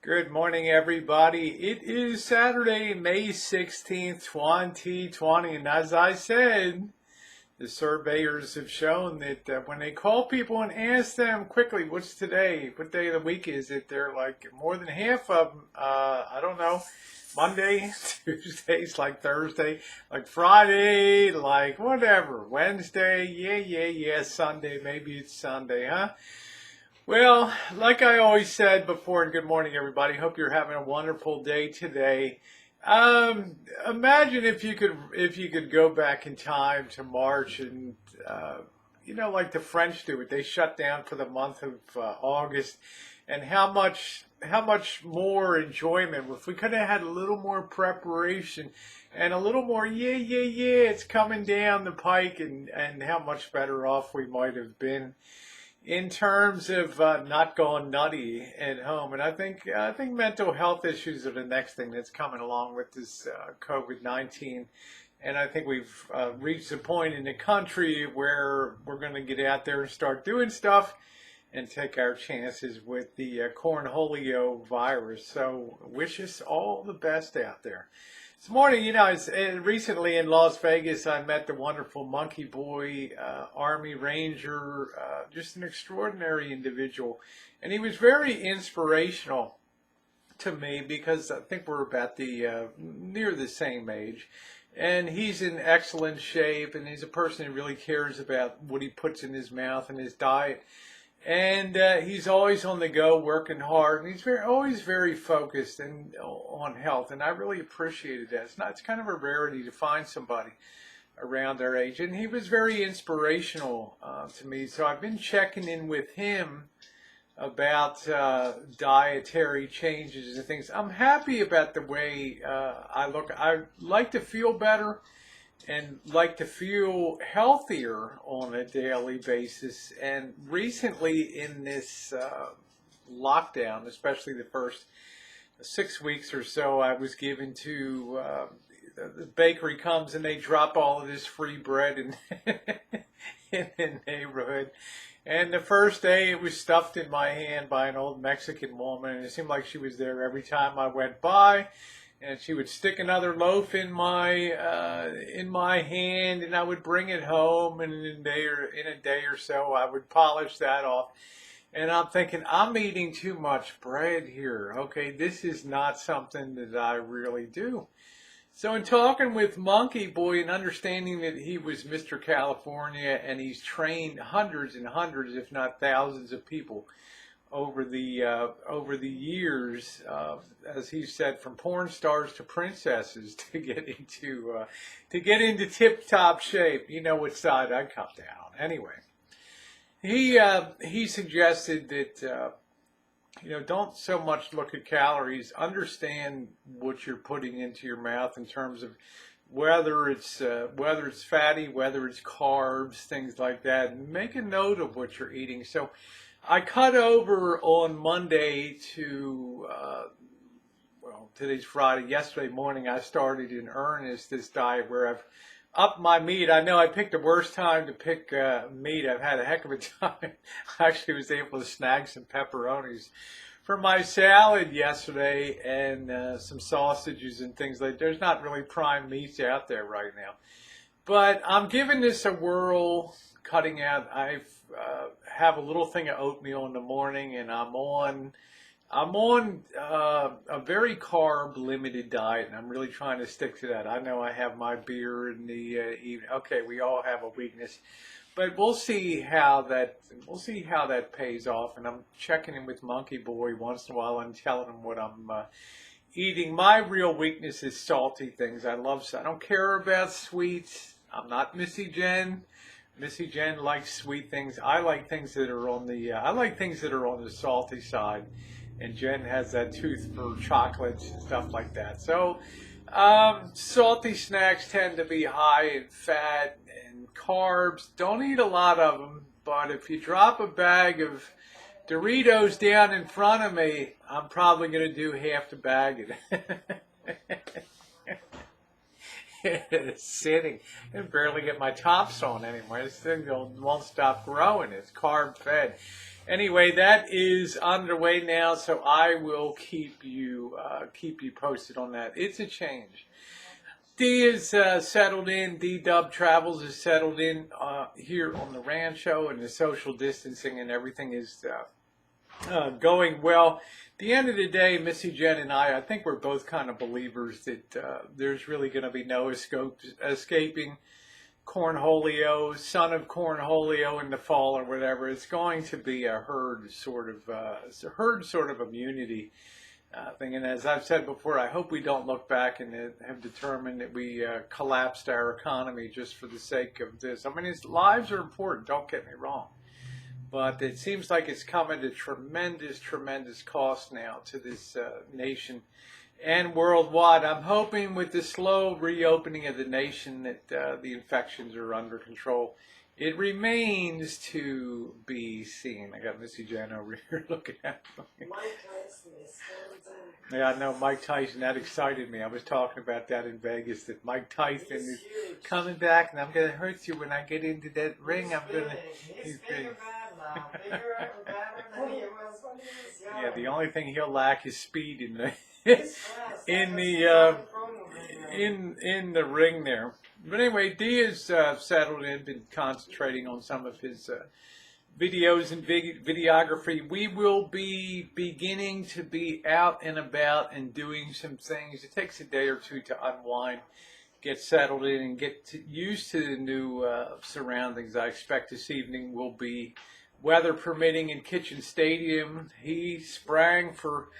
Good morning, everybody. It is Saturday, May 16th, 2020. And as I said, the surveyors have shown that when they call people and ask them quickly, what's today? What day of the week is it? They're like more than half of them, I don't know, Monday, Tuesdays, like Thursday, like Friday, like whatever, Wednesday, yeah, Sunday, maybe it's Sunday, huh? Well, like I always said before, and good morning, everybody. Hope you're having a wonderful day today. Imagine if you could go back in time to March and like the French do it. They shut down for the month of August, and how much more enjoyment if we could have had a little more preparation and a little more it's coming down the pike, and how much better off we might have been in terms of not going nutty at home. And I think mental health issues are the next thing that's coming along with this COVID-19. And I think we've reached a point in the country where we're going to get out there and start doing stuff and take our chances with the Cornholio virus. So wish us all the best out there. This morning, recently in Las Vegas, I met the wonderful Monkey Boy, Army Ranger, just an extraordinary individual. And he was very inspirational to me because I think we're about near the same age. And he's in excellent shape, and he's a person who really cares about what he puts in his mouth and his diet. And he's always on the go, working hard, and he's always very focused and on health. And I really appreciated that. It's kind of a rarity to find somebody around our age, and he was very inspirational to me. So I've been checking in with him about dietary changes and things. I'm happy about the way I look. I like to feel better and like to feel healthier on a daily basis. And recently in this lockdown, especially the first 6 weeks or so, I was given to the bakery comes and they drop all of this free bread in the neighborhood. And the first day it was stuffed in my hand by an old Mexican woman, and it seemed like she was there every time I went by. And she would stick another loaf in my hand, and I would bring it home, and in a day or so, I would polish that off. And I'm thinking, I'm eating too much bread here. Okay, this is not something that I really do. So in talking with Monkey Boy and understanding that he was Mr. California and he's trained hundreds and hundreds, if not thousands, of people over the years, as he said, from porn stars to princesses to get into tip-top shape. You know which side I come down. Anyway, he suggested that don't so much look at calories. Understand what you're putting into your mouth in terms of whether it's fatty, whether it's carbs, things like that. And make a note of what you're eating. So I cut over on Monday to, today's Friday. Yesterday morning, I started in earnest this diet where I've upped my meat. I know I picked the worst time to pick meat. I've had a heck of a time. I actually was able to snag some pepperonis for my salad yesterday and some sausages and things like that. There's not really prime meats out there right now. But I'm giving this a whirl, cutting out. I have a little thing of oatmeal in the morning, and I'm on a very carb limited diet, and I'm really trying to stick to that. I know I have my beer in the evening. Okay, we all have a weakness, but we'll see how that pays off. And I'm checking in with Monkey Boy once in a while and telling him what I'm eating. My real weakness is salty things. I don't care about sweets. I'm not Missy Jenn. Missy Jenn likes sweet things. I like things that are on the salty side, and Jen has that tooth for chocolates and stuff like that. So salty snacks tend to be high in fat and carbs. Don't eat a lot of them, but if you drop a bag of Doritos down in front of me, I'm probably going to do half the bag. It's sitting. I can barely get my tops on anymore. This thing won't stop growing. It's carb fed. Anyway, that is underway now, so I will keep you posted on that. It's a change. Dee is settled in. DeeDubs Travels is settled in here on the Rancho, and the social distancing and everything is going well. At the end of the day, Missy Jenn and I think we're both kind of believers that there's really going to be no escaping Cornholio, son of Cornholio in the fall or whatever. It's going to be a herd sort of immunity thing. And as I've said before, I hope we don't look back and have determined that we collapsed our economy just for the sake of this. I mean, lives are important, don't get me wrong. But it seems like it's come at a tremendous, tremendous cost now to this nation and worldwide. I'm hoping with the slow reopening of the nation that the infections are under control. It remains to be seen. I got Missy Jenn over here looking at me. Mike Tyson is still back. Yeah, I know, Mike Tyson. That excited me. I was talking about that in Vegas, that Mike Tyson is coming back, and I'm going to hurt you when I get into that ring. He's big. Bigger and better than he was when he was young. Yeah, the only thing he'll lack is speed in the in the ring there. But anyway, Dee is settled in, been concentrating on some of his videos and videography. We will be beginning to be out and about and doing some things. It takes a day or two to unwind, get settled in, and get used to the new surroundings. I expect this evening will be, weather permitting, in Kitchen Stadium. He sprang for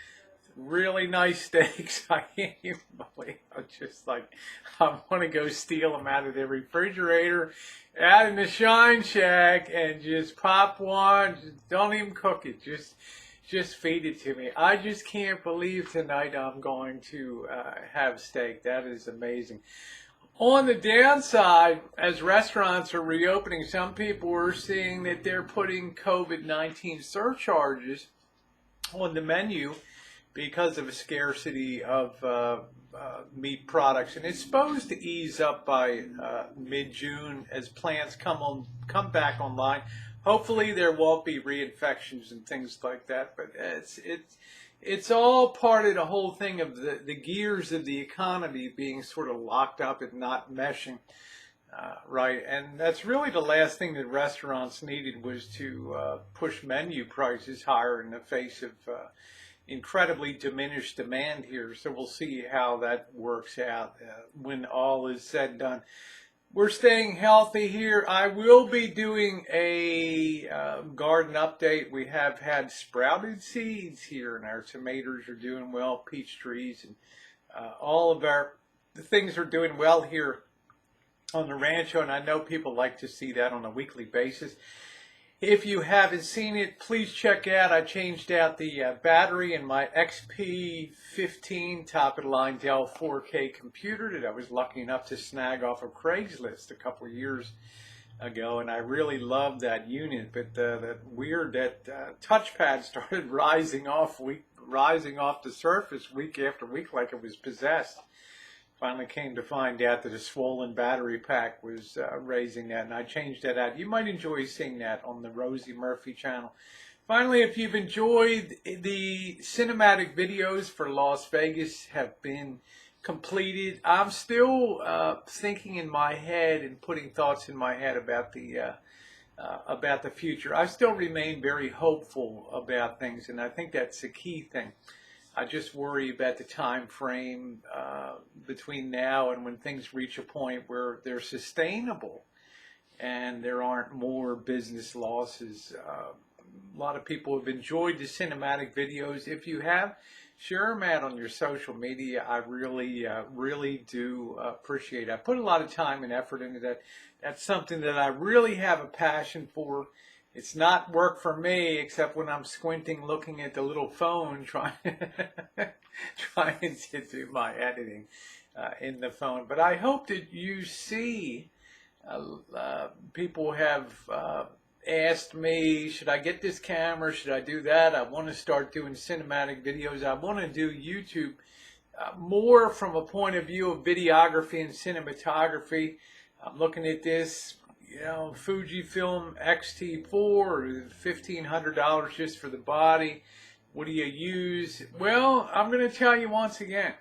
really nice steaks. I can't even believe. I'm just like, I want to go steal them out of the refrigerator, out in the Shine Shack, and just pop one. Just don't even cook it. Just feed it to me. I just can't believe tonight I'm going to have steak. That is amazing. On the downside, as restaurants are reopening, some people are seeing that they're putting COVID-19 surcharges on the menu because of a scarcity of meat products, and it's supposed to ease up by mid-June as plants come back online. Hopefully, there won't be reinfections and things like that, but it's all part of the whole thing of the gears of the economy being sort of locked up and not meshing, right? And that's really the last thing that restaurants needed, was to push menu prices higher in the face of incredibly diminished demand here. So we'll see how that works out when all is said and done. We're staying healthy here. I will be doing a garden update. We have had sprouted seeds here, and our tomatoes are doing well, peach trees, and all of the things are doing well here on the Rancho, and I know people like to see that on a weekly basis. If you haven't seen it, please check out. I changed out the battery in my XP15 top-of-the-line Dell 4K computer that I was lucky enough to snag off of Craigslist a couple of years ago, and I really loved that unit. But that touchpad started rising off the surface week after week like it was possessed. Finally came to find out that a swollen battery pack was raising that, and I changed that out. You might enjoy seeing that on the Rosie Murphy channel. Finally, if you've enjoyed, the cinematic videos for Las Vegas have been completed. I'm still thinking in my head and putting thoughts in my head about the future. I still remain very hopeful about things, and I think that's the key thing. I just worry about the time frame between now and when things reach a point where they're sustainable and there aren't more business losses. A lot of people have enjoyed the cinematic videos. If you have, share them out on your social media. I really do appreciate it. I put a lot of time and effort into that. That's something that I really have a passion for. It's not work for me, except when I'm squinting, looking at the little phone, trying to do my editing in the phone. But I hope that you see, people have asked me, should I get this camera? Should I do that? I want to start doing cinematic videos. I want to do YouTube more from a point of view of videography and cinematography. I'm looking at this. you know, Fujifilm X-T4 or $1,500 just for the body. What do you use? Well, I'm going to tell you once again,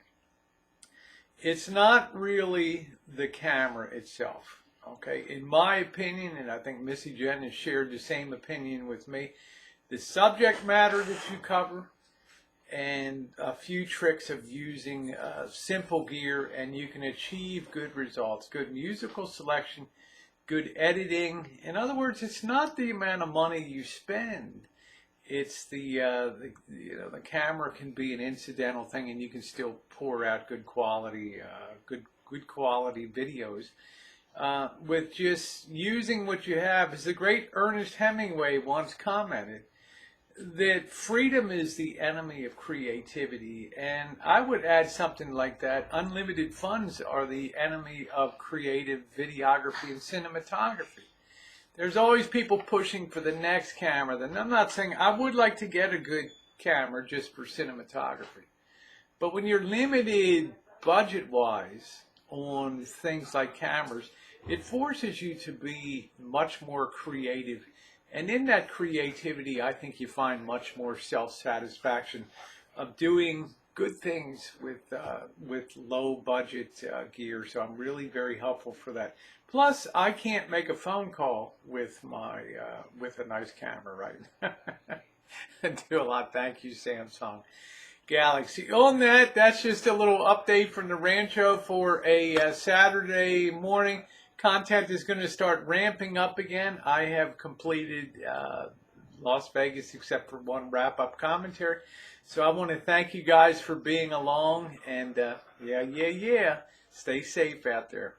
it's not really the camera itself. Okay, in my opinion, and I think Missy Jenn has shared the same opinion with me, the subject matter that you cover and a few tricks of using simple gear, and you can achieve good results, good musical selection, good editing. In other words, it's not the amount of money you spend. It's the camera can be an incidental thing, and you can still pour out good quality videos with just using what you have. As the great Ernest Hemingway once commented, that freedom is the enemy of creativity, and I would add something like that: unlimited funds are the enemy of creative videography and cinematography. There's always people pushing for the next camera. Then I'm not saying I would like to get a good camera just for cinematography. But when you're limited budget-wise on things like cameras, it forces you to be much more creative. And in that creativity, I think you find much more self-satisfaction of doing good things with low-budget gear. So I'm really very helpful for that. Plus, I can't make a phone call with my with a nice camera, right? Do a lot. Thank you, Samsung Galaxy. On that, that's just a little update from the Rancho for a Saturday morning. Content is going to start ramping up again. I have completed Las Vegas except for one wrap-up commentary. So I want to thank you guys for being along, and yeah. Stay safe out there.